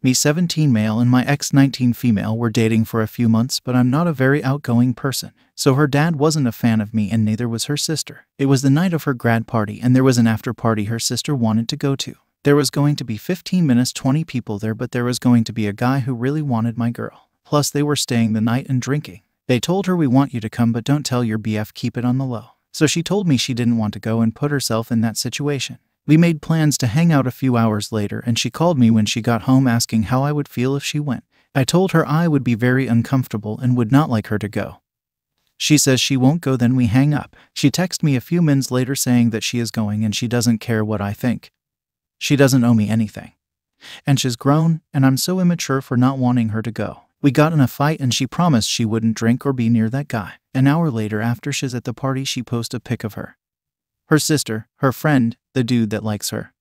Me 17 male and my ex 19 female were dating for a few months, but I'm not a very outgoing person. So her dad wasn't a fan of me and neither was her sister. It was the night of her grad party and there was an after party her sister wanted to go to. There was going to be 15 minutes 20 people there, but there was going to be a guy who really wanted my girl. Plus they were staying the night and drinking. They told her, we want you to come but don't tell your BF, keep it on the low. So she told me she didn't want to go and put herself in that situation. We made plans to hang out a few hours later and she called me when she got home asking how I would feel if she went. I told her I would be very uncomfortable and would not like her to go. She says she won't go, then we hang up. She texted me a few minutes later saying that she is going and she doesn't care what I think. She doesn't owe me anything. And she's grown, and I'm so immature for not wanting her to go. We got in a fight and she promised she wouldn't drink or be near that guy. An hour later, after she's at the party, she posted a pic of her sister, her friend, the dude that likes her,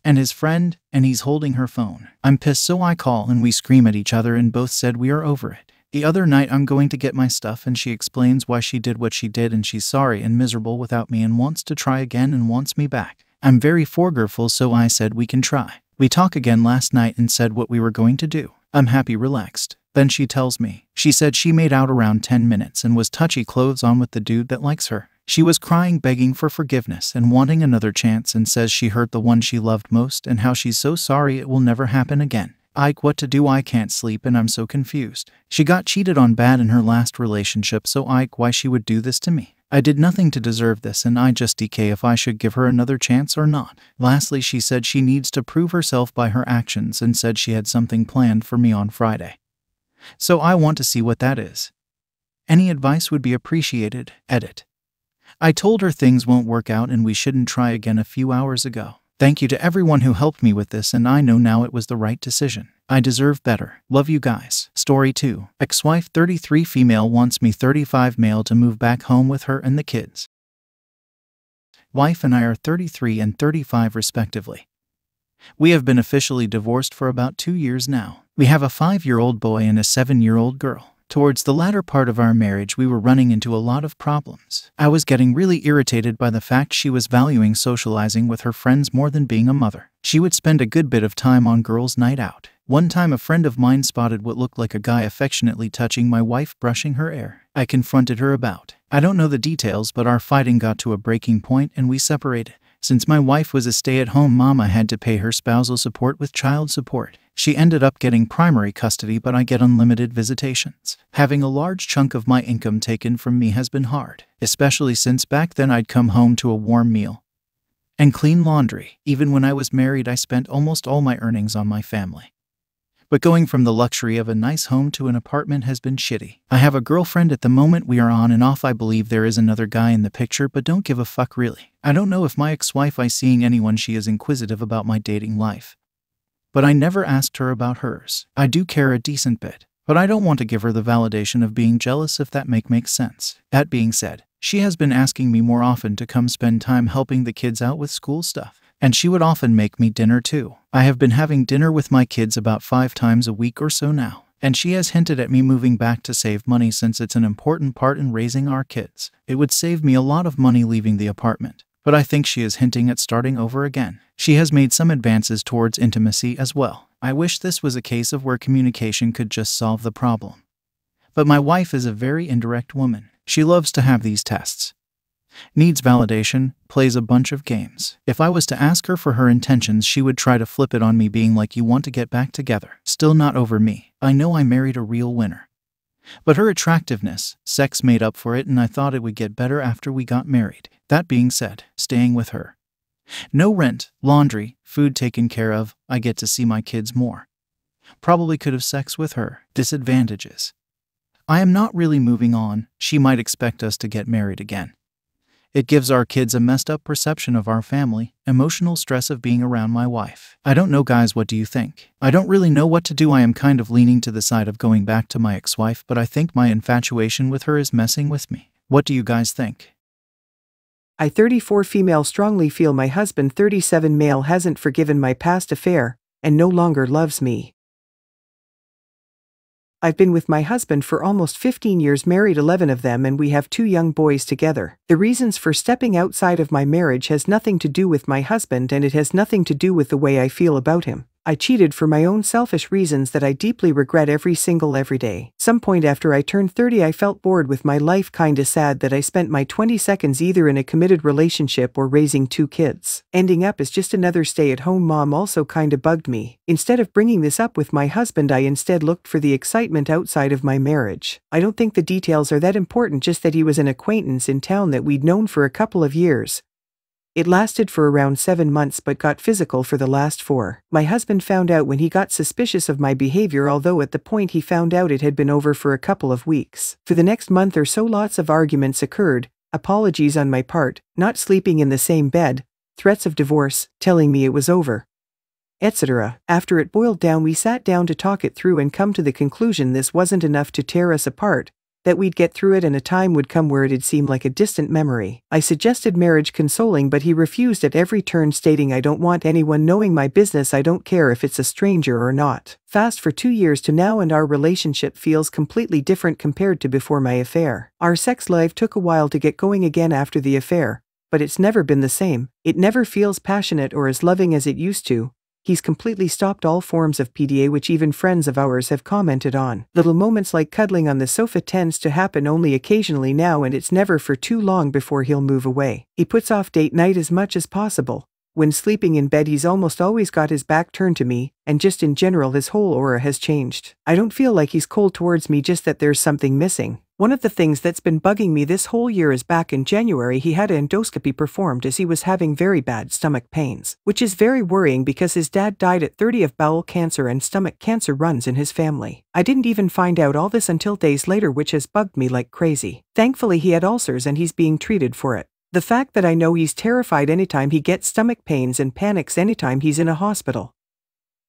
and his friend, and he's holding her phone. I'm pissed, so I call and we scream at each other and both said we are over it. The other night I'm going to get my stuff and she explains why she did what she did and she's sorry and miserable without me and wants to try again and wants me back. I'm very forgetful, so I said we can try. We talk again last night and said what we were going to do. I'm happy, relaxed. Then she tells me, she said she made out around 10 minutes and was touchy clothes on with the dude that likes her. She was crying, begging for forgiveness and wanting another chance, and says she hurt the one she loved most and how she's so sorry it will never happen again. Ike, what to do? I can't sleep and I'm so confused. She got cheated on bad in her last relationship, so Ike, why she would do this to me? I did nothing to deserve this and I just DK if I should give her another chance or not. Lastly, she said she needs to prove herself by her actions and said she had something planned for me on Friday. So I want to see what that is. Any advice would be appreciated. Edit. I told her things won't work out and we shouldn't try again a few hours ago. Thank you to everyone who helped me with this, and I know now it was the right decision. I deserve better. Love you guys. Story 2. Ex-wife 33 female wants me 35 male to move back home with her and the kids. Wife and I are 33 and 35 respectively. We have been officially divorced for about 2 years now. We have a 5-year-old boy and a 7-year-old girl. Towards the latter part of our marriage, we were running into a lot of problems. I was getting really irritated by the fact she was valuing socializing with her friends more than being a mother. She would spend a good bit of time on girls' night out. One time a friend of mine spotted what looked like a guy affectionately touching my wife brushing her hair. I confronted her about. I don't know the details, but our fighting got to a breaking point and we separated. Since my wife was a stay-at-home mom, I had to pay her spousal support with child support. She ended up getting primary custody, but I get unlimited visitations. Having a large chunk of my income taken from me has been hard, especially since back then I'd come home to a warm meal and clean laundry. Even when I was married, I spent almost all my earnings on my family. But going from the luxury of a nice home to an apartment has been shitty. I have a girlfriend at the moment. We are on and off. I believe there is another guy in the picture, but don't give a fuck really. I don't know if my ex-wife is seeing anyone. She is inquisitive about my dating life, but I never asked her about hers. I do care a decent bit, but I don't want to give her the validation of being jealous, if that makes sense. That being said, she has been asking me more often to come spend time helping the kids out with school stuff. And she would often make me dinner too. I have been having dinner with my kids about 5 times a week or so now. And she has hinted at me moving back to save money since it's an important part in raising our kids. It would save me a lot of money leaving the apartment. But I think she is hinting at starting over again. She has made some advances towards intimacy as well. I wish this was a case of where communication could just solve the problem. But my wife is a very indirect woman. She loves to have these tests. Needs validation, plays a bunch of games. If I was to ask her for her intentions, she would try to flip it on me, being like, you want to get back together. Still not over me. I know I married a real winner. But her attractiveness, sex made up for it, and I thought it would get better after we got married. That being said, staying with her. No rent, laundry, food taken care of, I get to see my kids more. Probably could have sex with her. Disadvantages. I am not really moving on. She might expect us to get married again. It gives our kids a messed up perception of our family, emotional stress of being around my wife. I don't know, guys, what do you think? I don't really know what to do. I am kind of leaning to the side of going back to my ex-wife, but I think my infatuation with her is messing with me. What do you guys think? I 34 female strongly feel my husband 37 male hasn't forgiven my past affair and no longer loves me. I've been with my husband for almost 15 years, married 11 of them, and we have 2 young boys together. The reasons for stepping outside of my marriage has nothing to do with my husband, and it has nothing to do with the way I feel about him. I cheated for my own selfish reasons that I deeply regret every day. Some point after I turned 30 I felt bored with my life, kinda sad that I spent my 20 seconds either in a committed relationship or raising 2 kids. Ending up as just another stay-at-home mom also kinda bugged me. Instead of bringing this up with my husband, I instead looked for the excitement outside of my marriage. I don't think the details are that important, just that he was an acquaintance in town that we'd known for a couple of years. It lasted for around 7 months but got physical for the last 4. My husband found out when he got suspicious of my behavior, although at the point he found out it had been over for a couple of weeks. For the next month or so lots of arguments occurred, apologies on my part, not sleeping in the same bed, threats of divorce, telling me it was over, etc. After it boiled down, we sat down to talk it through and come to the conclusion this wasn't enough to tear us apart, that we'd get through it and a time would come where it'd seem like a distant memory. I suggested marriage counseling, but he refused at every turn, stating, "I don't want anyone knowing my business. I don't care if it's a stranger or not." Fast for 2 years to now and our relationship feels completely different compared to before my affair. Our sex life took a while to get going again after the affair, but it's never been the same. It never feels passionate or as loving as it used to. He's completely stopped all forms of PDA, which even friends of ours have commented on. Little moments like cuddling on the sofa tends to happen only occasionally now, and it's never for too long before he'll move away. He puts off date night as much as possible. When sleeping in bed he's almost always got his back turned to me, and just in general his whole aura has changed. I don't feel like he's cold towards me, just that there's something missing. One of the things that's been bugging me this whole year is back in January he had an endoscopy performed as he was having very bad stomach pains, which is very worrying because his dad died at 30 of bowel cancer and stomach cancer runs in his family. I didn't even find out all this until days later, which has bugged me like crazy. Thankfully he had ulcers and he's being treated for it. The fact that I know he's terrified anytime he gets stomach pains and panics anytime he's in a hospital,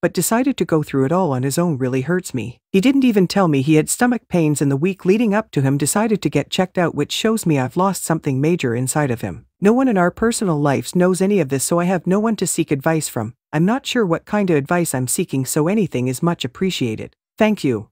but decided to go through it all on his own, really hurts me. He didn't even tell me he had stomach pains in the week leading up to him decided to get checked out, which shows me I've lost something major inside of him. No one in our personal lives knows any of this, so I have no one to seek advice from. I'm not sure what kind of advice I'm seeking, so anything is much appreciated. Thank you.